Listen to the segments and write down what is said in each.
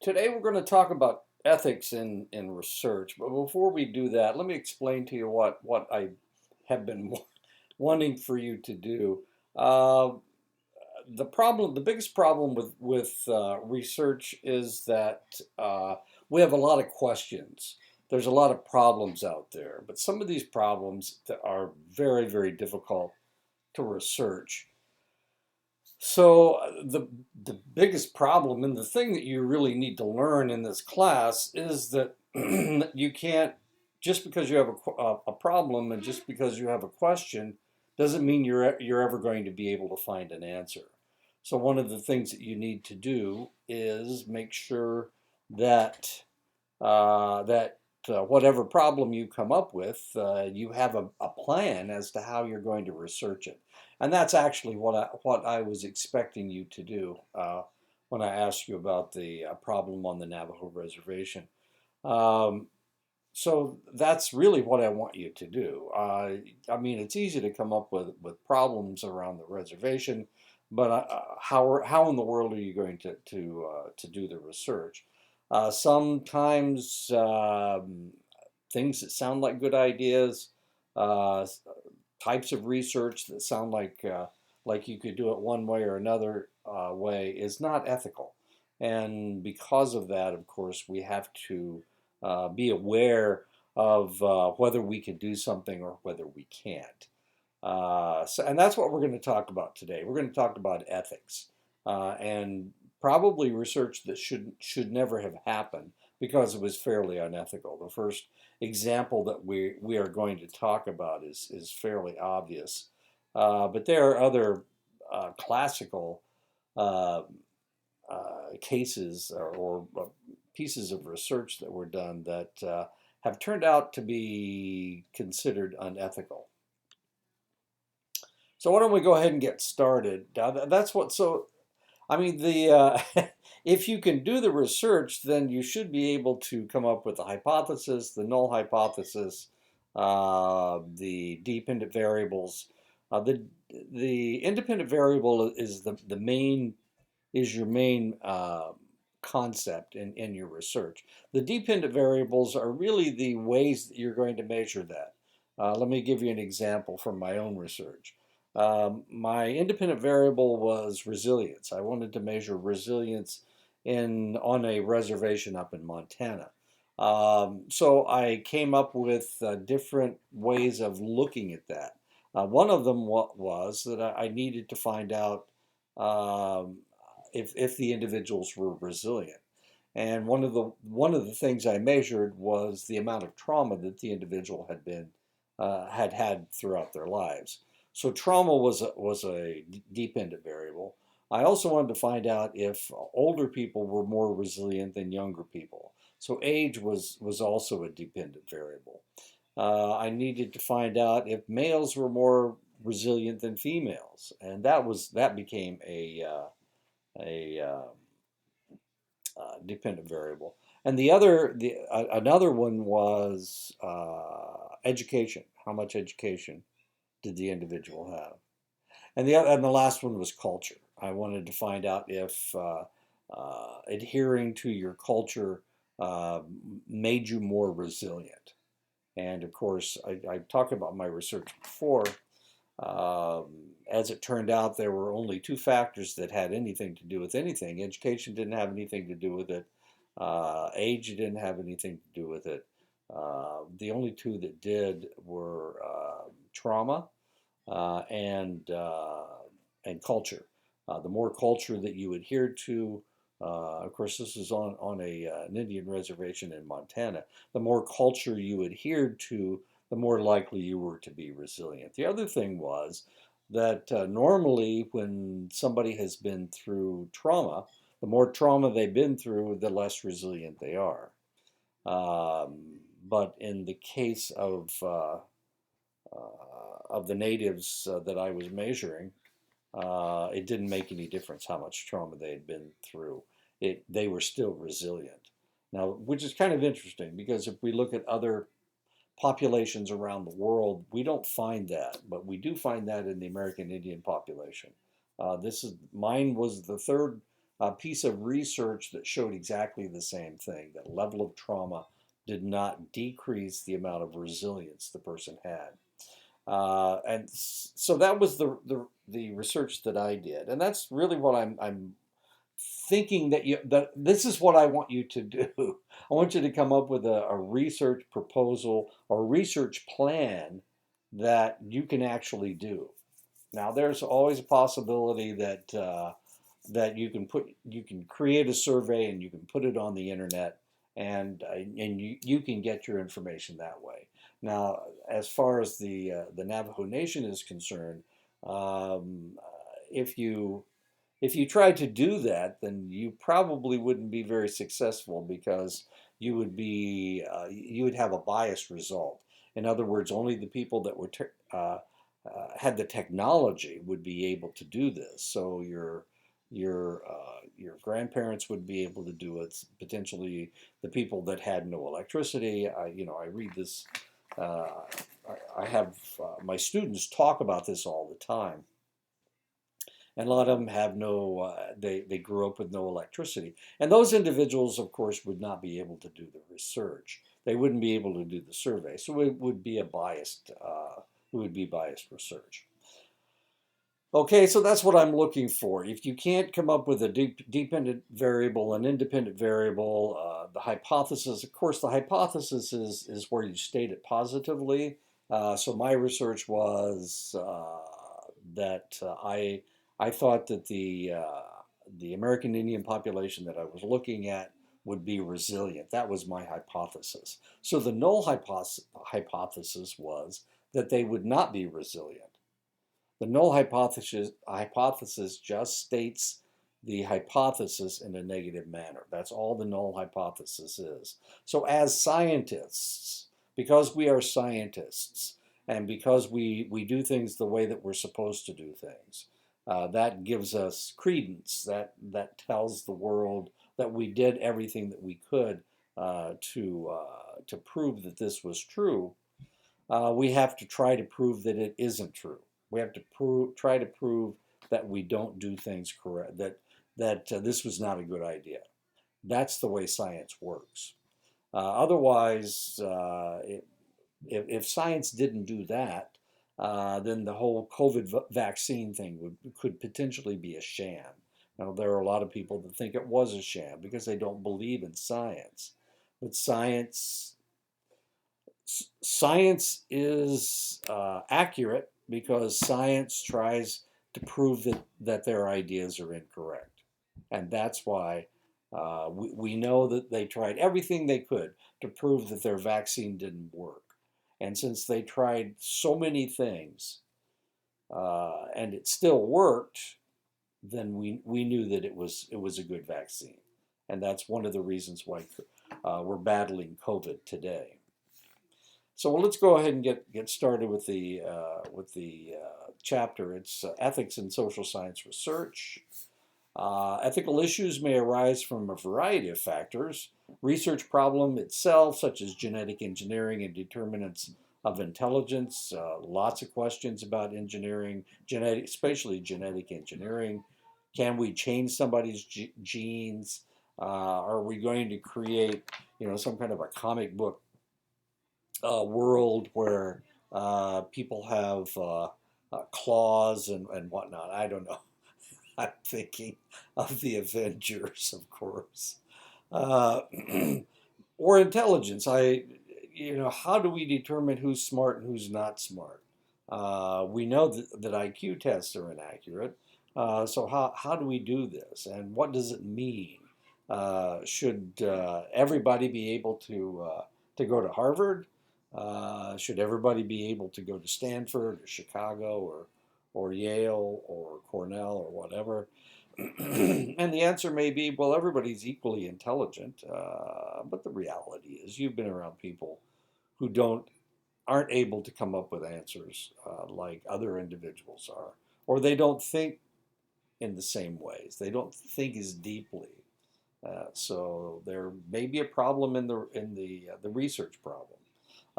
Today we're going to talk about ethics in research. But before we do that, let me explain to you what I have been wanting for you to do. Uh, the biggest problem with research is that we have a lot of questions. There's a lot of problems out there, but some of these problems that are very difficult to research. So the biggest problem and the thing that you really need to learn in this class is that you can't, just because you have a problem and just because you have a question doesn't mean you're ever going to be able to find an answer. So one of the things that you need to do is make sure that whatever problem you come up with, you have a plan as to how you're going to research it. And that's actually what I was expecting you to do when I asked you about the problem on the Navajo reservation. Um, so that's really what I want you to do. I mean, it's easy to come up with problems around the reservation, but how in the world are you going to do the research? Sometimes things that sound like good ideas, uh, types of research that sound like you could do it one way or another way is not ethical. And because of that, of course, we have to be aware of whether we can do something or whether we can't. And that's what we're going to talk about today. We're going to talk about ethics and probably research that should never have happened because it was fairly unethical. The first example that we are going to talk about is fairly obvious, but there are other classical uh, cases or pieces of research that were done that have turned out to be considered unethical. So why don't we go ahead and get started? That's what. So I mean, the if you can do the research, then you should be able to come up with the hypothesis, the null hypothesis, the dependent variables. The independent variable is the main is your main concept in your research. The dependent variables are really the ways that you're going to measure that. Let me give you an example from my own research. My independent variable was resilience. I wanted to measure resilience on a reservation up in Montana. So I came up with different ways of looking at that. One of them was that I needed to find out um, if the individuals were resilient. And one of the things I measured was the amount of trauma that the individual had throughout their lives. So trauma was a dependent variable. I also wanted to find out if older people were more resilient than younger people. So age was also a dependent variable. I needed to find out if males were more resilient than females, and that became a dependent variable. And another one was education. How much education did the individual have? And the last one was culture. I wanted to find out if adhering to your culture uh, made you more resilient. And of course, I talked about my research before. As it turned out, there were only two factors that had anything to do with anything. Education didn't have anything to do with it. Age didn't have anything to do with it. The only two that did were trauma and culture. The more culture that you adhered to, of course, this is on an Indian reservation in Montana. The more culture you adhered to, the more likely you were to be resilient. The other thing was that normally when somebody has been through trauma, the more trauma they've been through, the less resilient they are. But in the case of the natives that I was measuring, it didn't make any difference how much trauma they had been through. They were still resilient. Now, which is kind of interesting because if we look at other populations around the world, we don't find that, but we do find that in the American Indian population. Mine was the third a piece of research that showed exactly the same thing, that level of trauma did not decrease the amount of resilience the person had. And so that was the research that I did, and that's really what I'm thinking that this is what I want you to do. I want you to come up with a research proposal or research plan that you can actually do. Now, there's always a possibility that you can create a survey and you can put it on the internet, and you can get your information that way. Now, as far as the Navajo Nation is concerned, um, if you if you tried to do that, then you probably wouldn't be very successful because you would have a biased result. In other words, only the people that had the technology would be able to do this. So your grandparents would be able to do it. Potentially, the people that had no electricity. I read this. Uh, I have my students talk about this all the time, and a lot of them have no they grew up with no electricity, and those individuals of course would not be able to do the research. They wouldn't be able to do the survey, so it would be biased research. Okay, so that's what I'm looking for. If you can't come up with a dependent variable, an independent variable, the hypothesis, of course, the hypothesis is where you state it positively. So my research was that I thought that the American Indian population that I was looking at would be resilient. That was my hypothesis. So the null hypothesis was that they would not be resilient. The null hypothesis just states the hypothesis in a negative manner. That's all the null hypothesis is. So as scientists, because we are scientists, and because we do things the way that we're supposed to do things, that gives us credence. That tells the world that we did everything that we could to prove that this was true. We have to try to prove that it isn't true. We have to try to prove that we don't do things correct, that this was not a good idea. That's the way science works. Otherwise, if science didn't do that, then the whole COVID vaccine thing could potentially be a sham. Now, there are a lot of people that think it was a sham because they don't believe in science. But science is accurate because science tries to prove that their ideas are incorrect. And that's why we know that they tried everything they could to prove that their vaccine didn't work. And since they tried so many things and it still worked, then we knew that it was a good vaccine. And that's one of the reasons why we're battling COVID today. So let's go ahead and get started with the chapter. It's ethics in social science research. Ethical issues may arise from a variety of factors. Research problem itself, such as genetic engineering and determinants of intelligence. Lots of questions about engineering, especially genetic engineering. Can we change somebody's genes? Are we going to create, some kind of a comic book world where people have claws and whatnot? I don't know. I'm thinking of the Avengers, of course, uh, or intelligence. How do we determine who's smart and who's not smart? We know that IQ tests are inaccurate. So how do we do this, and what does it mean? Should everybody be able to go to Harvard? Should everybody be able to go to Stanford or Chicago or Yale or Cornell or whatever? And the answer may be, well, everybody's equally intelligent, but the reality is you've been around people who aren't able to come up with answers like other individuals are, or they don't think in the same ways. They don't think as deeply. So there may be a problem in the research problem.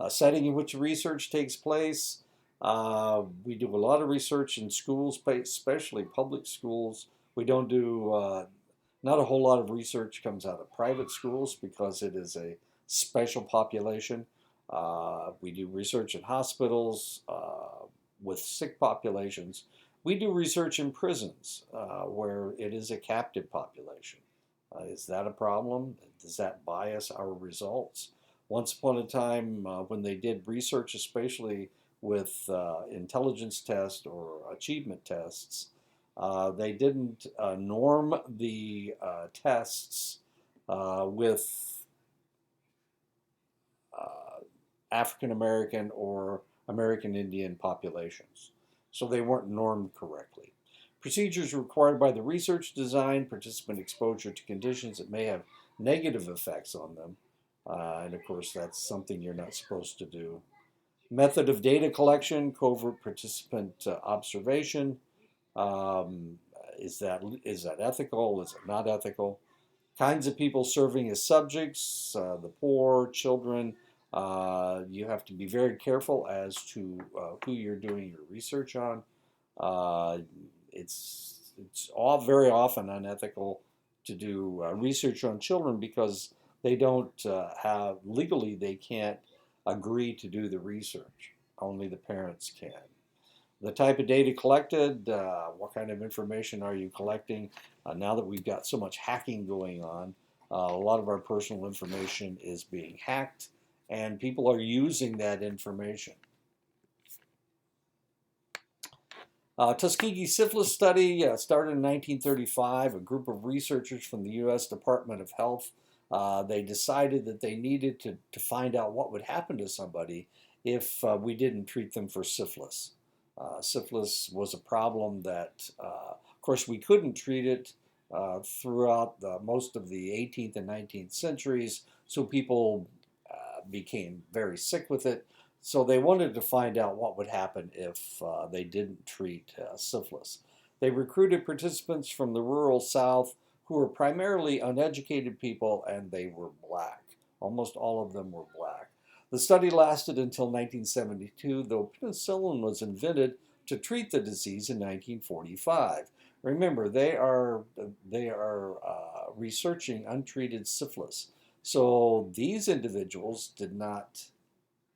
Setting in which research takes place. We do a lot of research in schools, especially public schools. We don't do Not a whole lot of research comes out of private schools because it is a special population. We do research in hospitals with sick populations. We do research in prisons where it is a captive population. Is that a problem? Does that bias our results? Once upon a time, when they did research, especially with intelligence tests or achievement tests, they didn't norm the tests with African American or American Indian populations. So they weren't normed correctly. Procedures required by the research design participant exposure to conditions that may have negative effects on them. And of course, that's something you're not supposed to do. Method of data collection, covert participant observation. Um, is that ethical? Is it not ethical? Kinds of people serving as subjects, the poor, children. You have to be very careful as to who you're doing your research on. Uh, it's all very often unethical to do research on children because they don't have legally they can't agree to do the research. Only the parents can. The type of data collected, what kind of information are you collecting? Now that we've got so much hacking going on, a lot of our personal information is being hacked, and people are using that information. Tuskegee syphilis study started in 1935. A group of researchers from the U.S. Department of Health, they decided that they needed to find out what would happen to somebody if we didn't treat them for syphilis. Syphilis was a problem that, of course, we couldn't treat it throughout most of the 18th and 19th centuries, so people became very sick with it. So they wanted to find out what would happen if they didn't treat syphilis. They recruited participants from the rural South who were primarily uneducated people, and they were black. Almost all of them were black. The study lasted until 1972, though penicillin was invented to treat the disease in 1945. Remember, they are researching untreated syphilis. So these individuals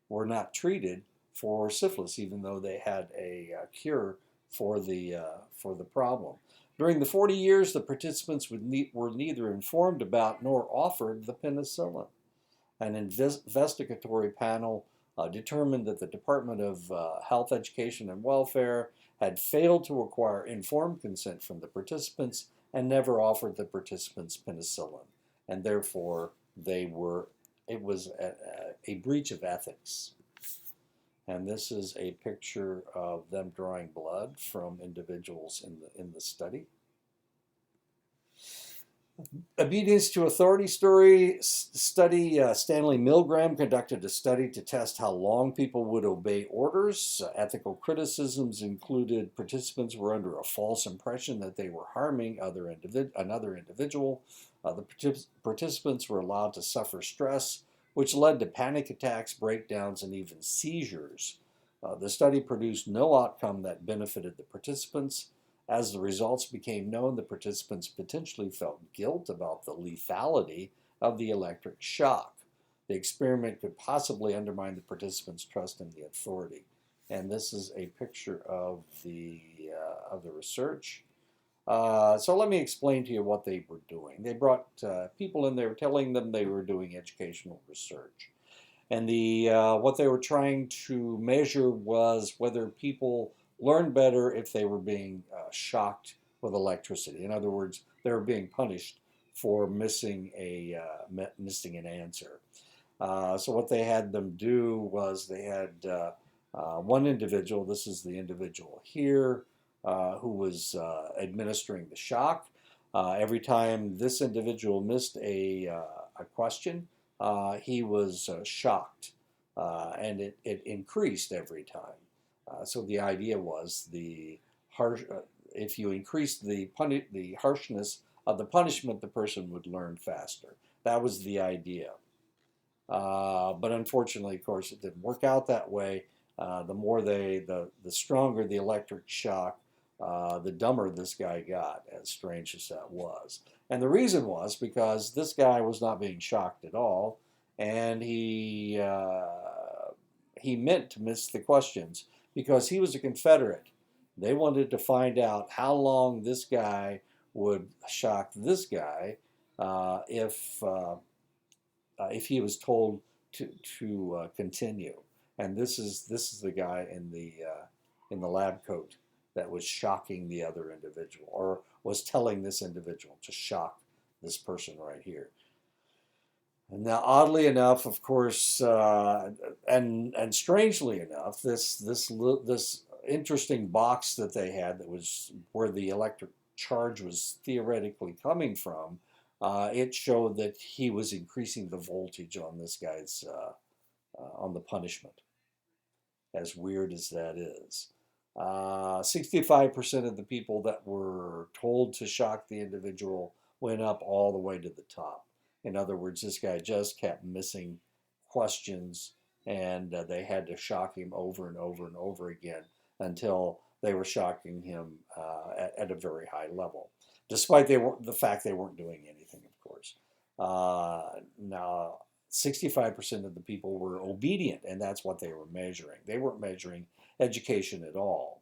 were not treated for syphilis, even though they had a cure for the problem. During the 40 years, the participants were neither informed about nor offered the penicillin. An investigatory panel determined that the Department of Health, Education, and Welfare had failed to acquire informed consent from the participants and never offered the participants penicillin, and therefore it was a breach of ethics. And this is a picture of them drawing blood from individuals in the study. Obedience to authority study. Stanley Milgram conducted a study to test how long people would obey orders. Ethical criticisms included participants were under a false impression that they were harming another individual. The participants were allowed to suffer stress, which led to panic attacks, breakdowns, and even seizures. The study produced no outcome that benefited the participants. As the results became known, the participants potentially felt guilt about the lethality of the electric shock. The experiment could possibly undermine the participants' trust in the authority. And this is a picture of the research. So let me explain to you what they were doing. They brought people in there telling them they were doing educational research. And what they were trying to measure was whether people learned better if they were being shocked with electricity. In other words, they were being punished for missing an answer. So what they had them do was they had one individual. This is the individual here who was administering the shock. Every time this individual missed a question, he was shocked, and it increased every time. So the idea was if you increase the harshness of the punishment, the person would learn faster. That was the idea. But unfortunately, of course, it didn't work out that way. The stronger the electric shock, the dumber this guy got, as strange as that was. And the reason was because this guy was not being shocked at all, and he meant to miss the questions because he was a Confederate. They wanted to find out how long this guy would shock this guy uh, if uh, if he was told to continue. And this is the guy in the lab coat that was shocking the other individual, or was telling this individual to shock this person right here. And now, oddly enough, of course, and strangely enough, this interesting box that they had, that was where the electric charge was theoretically coming from, it showed that he was increasing the voltage on this guy's on the punishment. As weird as that is. 65% of the people that were told to shock the individual went up all the way to the top. In other words, this guy just kept missing questions, and they had to shock him over and over and over again until they were shocking him at a very high level, despite the fact they weren't doing anything, of course. Now, 65% of the people were obedient, and that's what they were measuring. They weren't measuring education at all.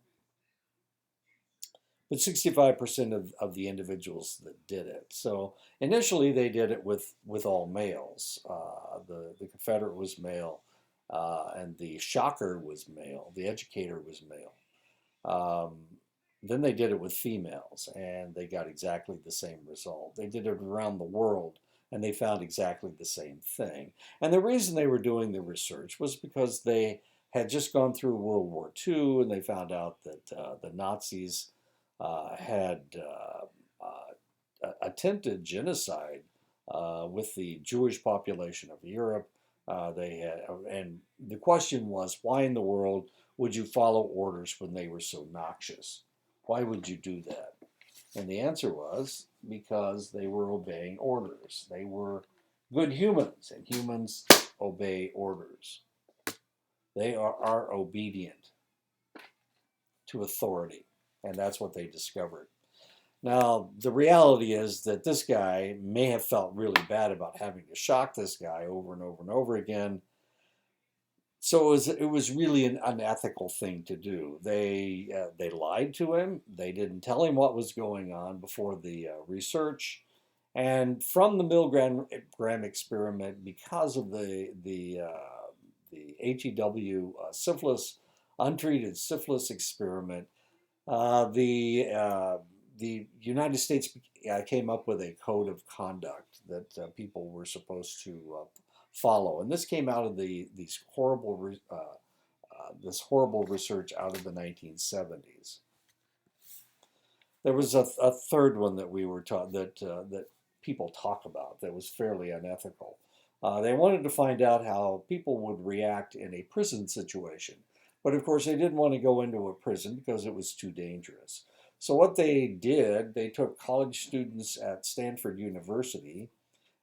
But 65% of the individuals that did it. So initially, they did it with all males. The Confederate was male, and the shocker was male. The educator was male. Um, then they did it with females, and they got exactly the same result. They did it around the world, and they found exactly the same thing. And the reason they were doing the research was because they had just gone through World War II, and they found out that the Nazis had attempted genocide with the Jewish population of Europe. They had, and the question was, why in the world would you follow orders when they were so noxious? Why would you do that? And the answer was because they were obeying orders. They were good humans, and humans obey orders. They are obedient to authority, and that's what they discovered. Now, the reality is that this guy may have felt really bad about having to shock this guy over and over and over again. So it was really an unethical thing to do. They lied to him. They didn't tell him what was going on before the research, and from the Milgram experiment, because of the HEW syphilis, untreated syphilis experiment, the United States came up with a code of conduct that people were supposed to follow, and this came out of this horrible research out of the 1970s. There was a third one that we were taught that people talk about that was fairly unethical. They wanted to find out how people would react in a prison situation, but of course they didn't want to go into a prison because it was too dangerous. So what they did, they took college students at Stanford University,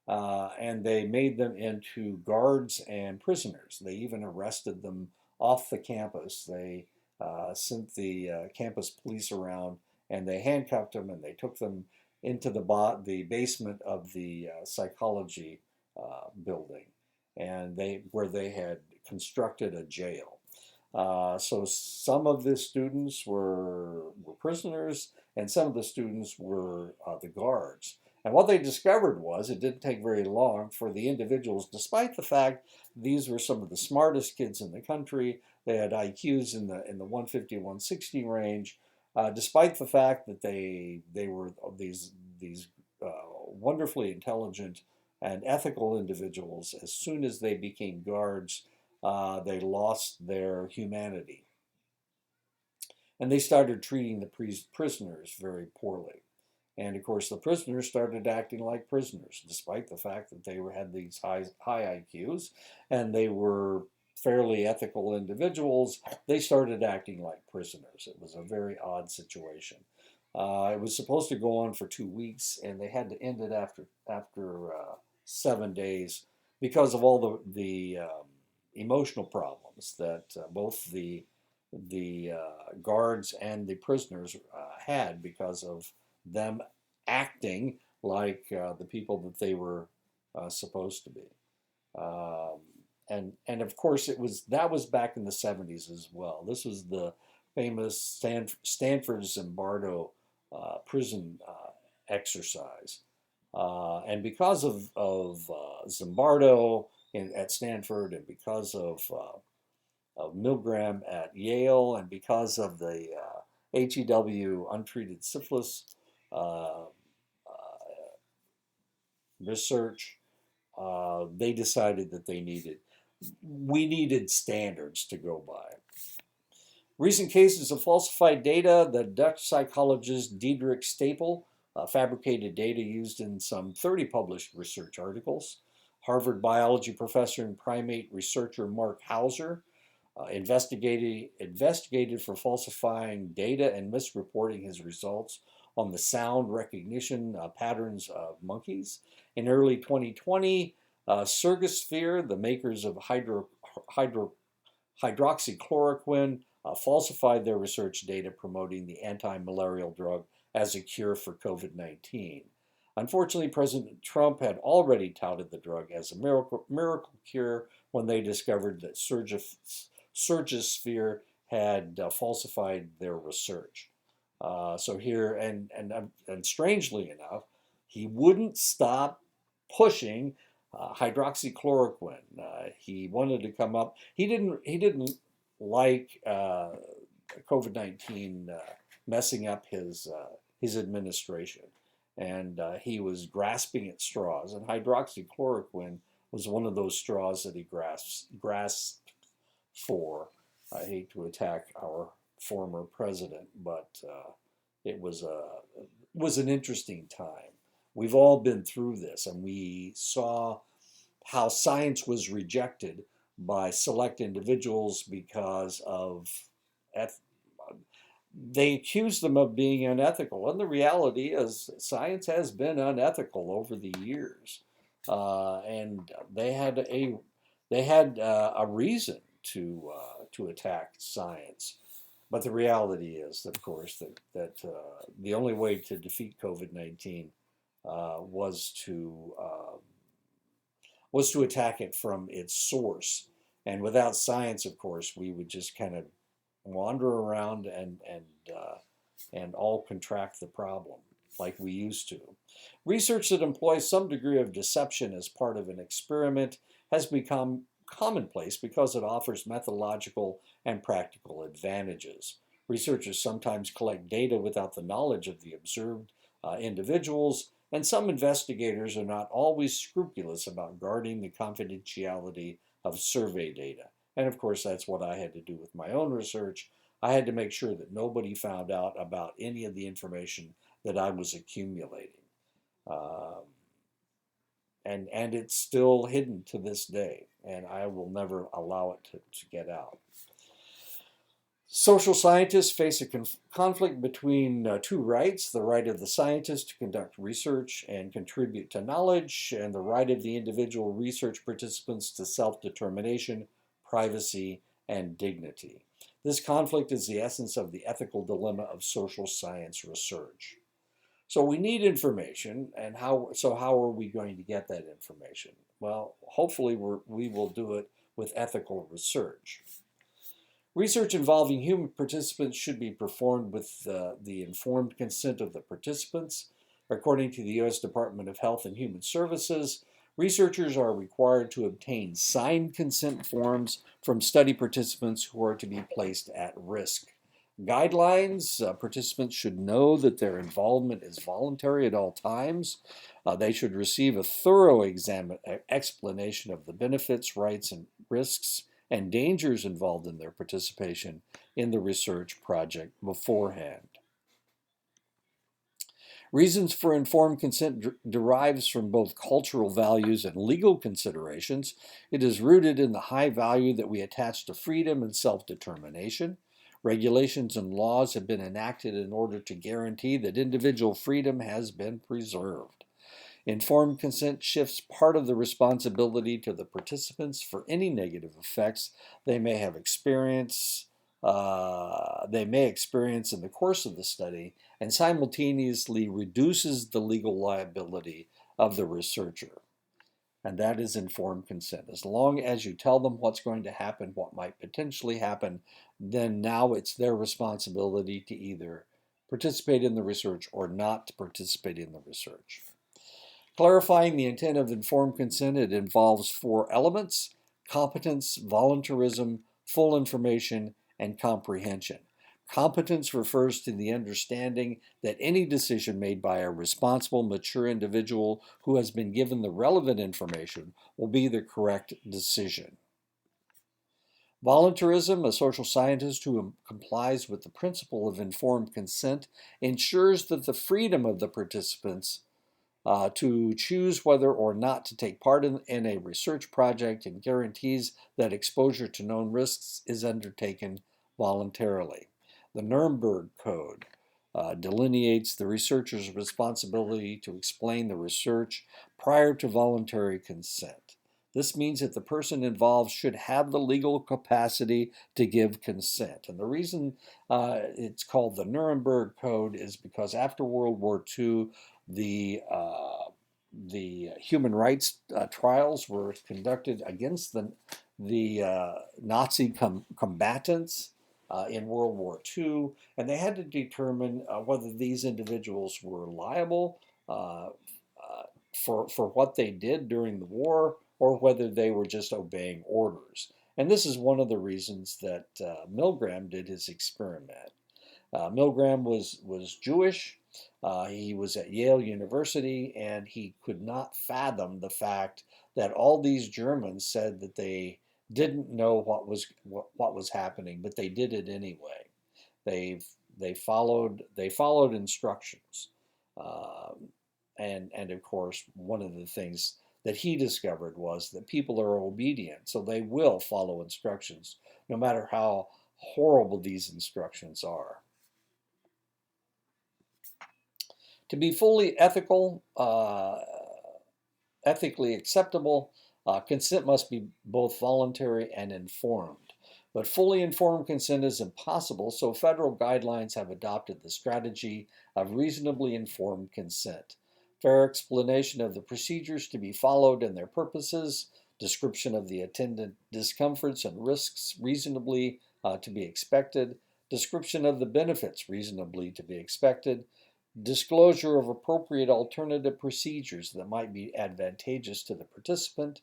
and they made them into guards and prisoners. They even arrested them off the campus. They sent the campus police around, and they handcuffed them, and they took them into the basement of the psychology building, and where they had constructed a jail. So some of the students were prisoners, and some of the students were the guards. And what they discovered was it didn't take very long for the individuals, despite the fact these were some of the smartest kids in the country. They had IQs in the 150, 160 range, despite the fact that they were these wonderfully intelligent and ethical individuals. As soon as they became guards, they lost their humanity, and they started treating the prisoners very poorly. And of course, the prisoners started acting like prisoners, despite the fact that they had these high IQs and they were fairly ethical individuals. They started acting like prisoners. It was a very odd situation. It was supposed to go on for 2 weeks, and they had to end it after 7 days because of all the emotional problems that both the guards and the prisoners had because of them acting like the people that they were supposed to be. Um, and of course that was back in the 70s as well. This was the famous Stanford Zimbardo prison exercise. And because of Zimbardo at Stanford, and because of Milgram at Yale, and because of the HEW untreated syphilis uh, research, they decided that we needed standards to go by. Recent cases of falsified data: the Dutch psychologist Diederik Stapel fabricated data used in some 30 published research articles. Harvard biology professor and primate researcher Mark Hauser investigated for falsifying data and misreporting his results on the sound recognition patterns of monkeys. In early 2020, Surgisphere, the makers of hydro, hydroxychloroquine, falsified their research data promoting the anti-malarial drug as a cure for COVID-19. Unfortunately, President Trump had already touted the drug as a miracle cure when they discovered that Surgisphere had falsified their research. So here, and strangely enough, he wouldn't stop pushing hydroxychloroquine. He wanted to come up. He didn't like COVID-19 messing up his administration, and he was grasping at straws. And hydroxychloroquine was one of those straws that he grasped for. I hate to attack our former president, but it was an interesting time. We've all been through this, and we saw how science was rejected by select individuals because of they accused them of being unethical, and the reality is science has been unethical over the years, and they had a reason to attack science. But the reality is, of course, that the only way to defeat COVID-19 uh, was to uh, was to attack it from its source. And without science, of course, we would just kind of wander around and all contract the problem like we used to. Research that employs some degree of deception as part of an experiment has become commonplace because it offers methodological and practical advantages. Researchers sometimes collect data without the knowledge of the observed individuals, and some investigators are not always scrupulous about guarding the confidentiality of survey data. And of course, that's what I had to do with my own research. I had to make sure that nobody found out about any of the information that I was accumulating. Um, and it's still hidden to this day, and I will never allow it to get out. Social scientists face a conflict between two rights: the right of the scientist to conduct research and contribute to knowledge, and the right of the individual research participants to self determination, privacy, and dignity. This conflict is the essence of the ethical dilemma of social science research. So we need information, and how are we going to get that information? Well, hopefully we will do it with ethical research. Research involving human participants should be performed with the informed consent of the participants. According to the U.S. Department of Health and Human Services, researchers are required to obtain signed consent forms from study participants who are to be placed at risk. Guidelines: participants should know that their involvement is voluntary at all times. They should receive a thorough explanation of the benefits, rights, and risks and dangers involved in their participation in the research project beforehand. Reasons for informed consent derives from both cultural values and legal considerations. It is rooted in the high value that we attach to freedom and self-determination. Regulations and laws have been enacted in order to guarantee that individual freedom has been preserved. Informed consent shifts part of the responsibility to the participants for any negative effects they may have experienced they may experience in the course of the study and simultaneously reduces the legal liability of the researcher. And that is informed consent. As long as you tell them what's going to happen, what might potentially happen, then now it's their responsibility to either participate in the research or not to participate in the research. Clarifying the intent of informed consent, it involves four elements: competence, voluntarism, full information, and comprehension. Competence refers to the understanding that any decision made by a responsible, mature individual who has been given the relevant information will be the correct decision. Voluntarism, a social scientist who complies with the principle of informed consent, ensures that the freedom of the participants to choose whether or not to take part in a research project and guarantees that exposure to known risks is undertaken voluntarily. The Nuremberg Code delineates the researcher's responsibility to explain the research prior to voluntary consent. This means that the person involved should have the legal capacity to give consent. And the reason it's called the Nuremberg Code is because after World War II, the human rights trials were conducted against the Nazi combatants in World War II, and they had to determine whether these individuals were liable for what they did during the war or whether they were just obeying orders. And this is one of the reasons that Milgram did his experiment. Milgram was Jewish. He was at Yale University, and he could not fathom the fact that all these Germans said that they didn't know what was happening, but they did it anyway. They followed instructions, and of course one of the things that he discovered was that people are obedient, so they will follow instructions, no matter how horrible these instructions are. To be fully ethically acceptable, consent must be both voluntary and informed. But fully informed consent is impossible, so federal guidelines have adopted the strategy of reasonably informed consent. Fair explanation of the procedures to be followed and their purposes, description of the attendant discomforts and risks reasonably to be expected, description of the benefits reasonably to be expected, disclosure of appropriate alternative procedures that might be advantageous to the participant,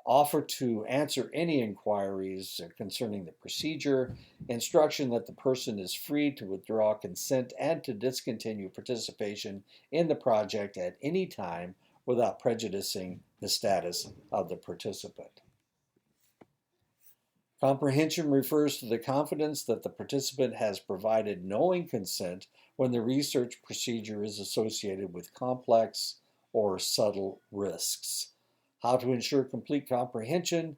offer to answer any inquiries concerning the procedure, instruction that the person is free to withdraw consent and to discontinue participation in the project at any time without prejudicing the status of the participant. Comprehension refers to the confidence that the participant has provided knowing consent when the research procedure is associated with complex or subtle risks. How to ensure complete comprehension?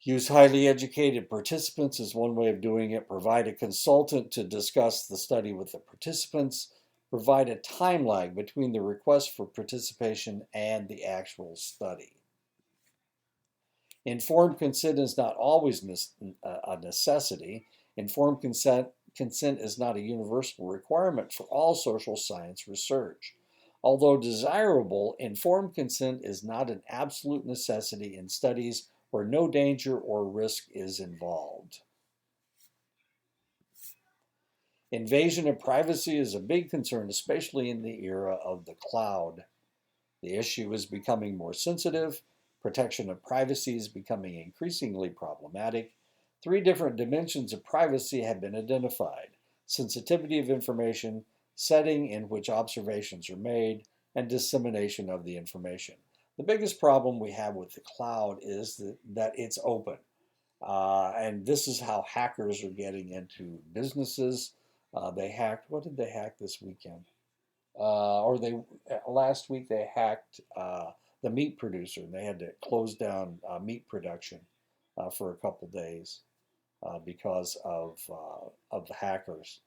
Use highly educated participants is one way of doing it. Provide a consultant to discuss the study with the participants. Provide a time lag between the request for participation and the actual study. Informed consent is not always a necessity. Informed consent is not a universal requirement for all social science research. Although desirable, informed consent is not an absolute necessity in studies where no danger or risk is involved. Invasion of privacy is a big concern, especially in the era of the cloud. The issue is becoming more sensitive. Protection of privacy is becoming increasingly problematic. Three different dimensions of privacy have been identified: sensitivity of information, setting in which observations are made, and dissemination of the information. The biggest problem we have with the cloud is that it's open. And this is how hackers are getting into businesses. They hacked, what did they hack this weekend? Or they last week they hacked the meat producer, and they had to close down meat production for a couple days because of the hackers.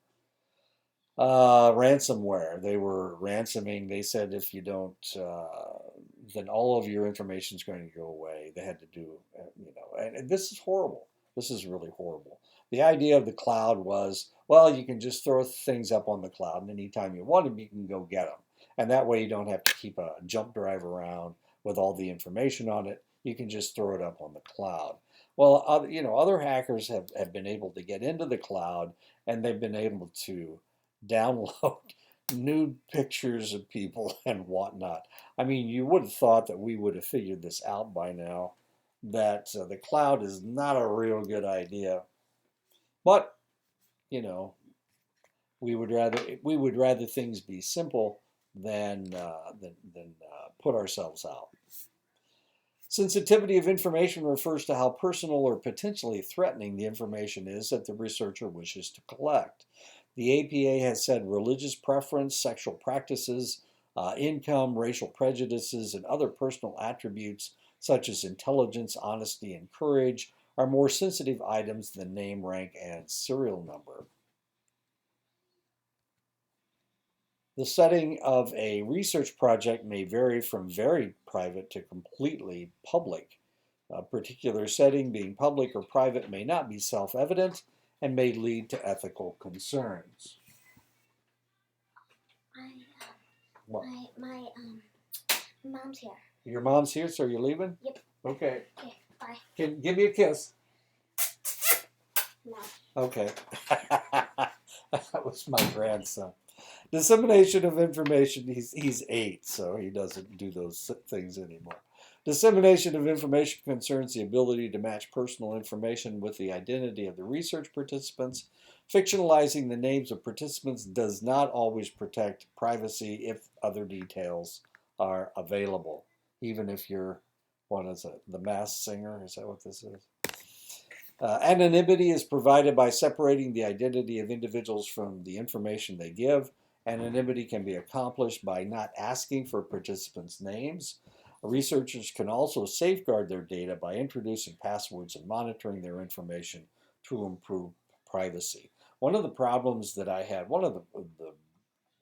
Ransomware. They were ransoming. They said if you don't, then all of your information is going to go away. They had to do, and this is horrible. This is really horrible. The idea of the cloud was, well, you can just throw things up on the cloud, and anytime you want them, you can go get them. And that way you don't have to keep a jump drive around with all the information on it. You can just throw it up on the cloud. Well, other hackers have been able to get into the cloud, and they've been able to download nude pictures of people and whatnot. I mean, you would have thought that we would have figured this out by now, that the cloud is not a real good idea. But, you know, we would rather things be simple than put ourselves out. Sensitivity of information refers to how personal or potentially threatening the information is that the researcher wishes to collect. The APA has said religious preference, sexual practices, income, racial prejudices, and other personal attributes such as intelligence, honesty, and courage are more sensitive items than name, rank, and serial number. The setting of a research project may vary from very private to completely public. A particular setting, being public or private, may not be self-evident and may lead to ethical concerns. I, What? my mom's here. Your mom's here, so you're leaving? Yep. Okay. Okay, bye. Give me a kiss. No. Okay. That was my grandson. Dissemination of information. He's 8, so he doesn't do those things anymore. Dissemination of information concerns the ability to match personal information with the identity of the research participants. Fictionalizing the names of participants does not always protect privacy if other details are available. Even if you're, what is it, the Masked Singer? Is that what this is? Anonymity is provided by separating the identity of individuals from the information they give. Anonymity can be accomplished by not asking for participants' names. Researchers can also safeguard their data by introducing passwords and monitoring their information to improve privacy. One of the problems that I had, one of the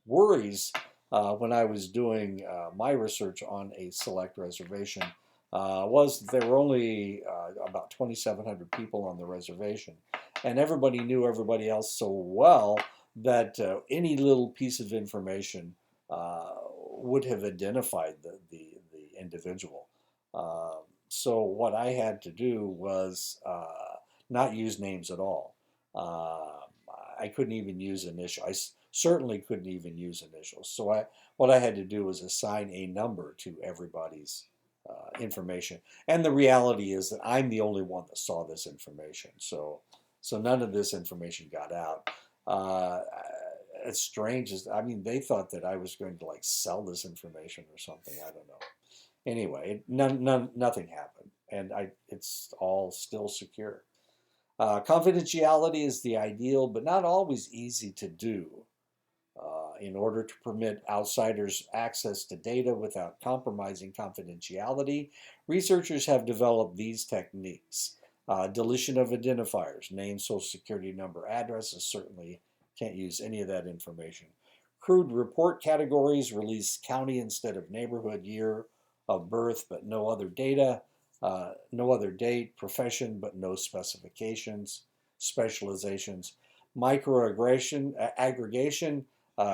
worries when I was doing my research on a select reservation was that there were only about 2,700 people on the reservation, and everybody knew everybody else so well that any little piece of information would have identified the individual. So what I had to do was not use names at all. I couldn't even use initials. I certainly couldn't even use initials. So what I had to do was assign a number to everybody's information. And the reality is that I'm the only one that saw this information. So none of this information got out. As strange as, I mean, they thought that I was going to like sell this information or something. I don't know. Anyway, nothing happened, and it's all still secure. Confidentiality is the ideal, but not always easy to do. In order to permit outsiders access to data without compromising confidentiality, researchers have developed these techniques. Deletion of identifiers, name, social security number, addresses, certainly can't use any of that information. Crude report categories, release county instead of neighborhood, year of birth but no other data, no other date, profession but no specifications, specializations. Microaggregation, aggregation,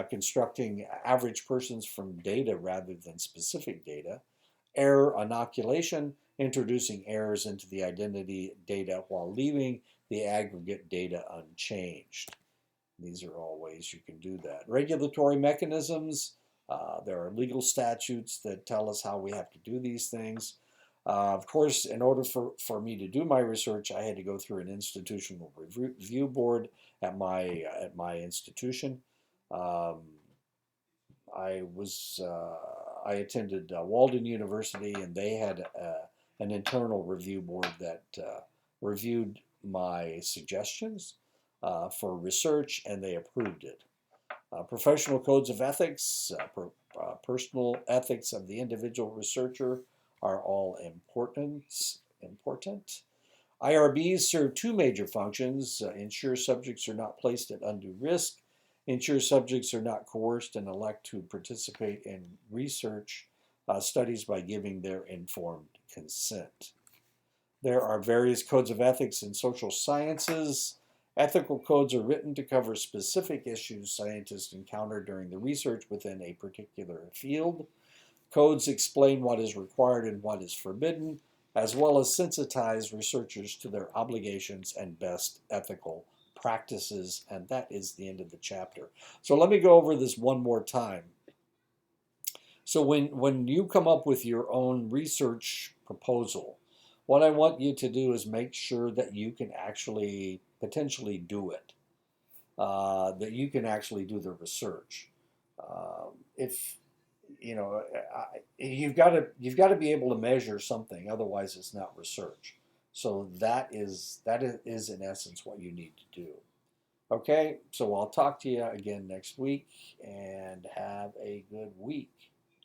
constructing average persons from data rather than specific data. Error inoculation, introducing errors into the identity data while leaving the aggregate data unchanged. These are all ways you can do that. Regulatory mechanisms, there are legal statutes that tell us how we have to do these things. Of course, in order for me to do my research, I had to go through an institutional review board at my institution. I attended Walden University, and they had an internal review board that reviewed my suggestions for research, and they approved it. Professional codes of ethics, personal ethics of the individual researcher are all important. IRBs serve two major functions. Ensure subjects are not placed at undue risk. Ensure subjects are not coerced and elect to participate in research studies by giving their informed consent. There are various codes of ethics in social sciences. Ethical codes are written to cover specific issues scientists encounter during the research within a particular field. Codes explain what is required and what is forbidden, as well as sensitize researchers to their obligations and best ethical practices. And that is the end of the chapter. So let me go over this one more time. So when you come up with your own research proposal, what I want you to do is make sure that you can actually potentially do it, that you can actually do the research. If you know, you've got to be able to measure something, otherwise it's not research. So that is in essence what you need to do. Okay, so I'll talk to you again next week, and have a good week.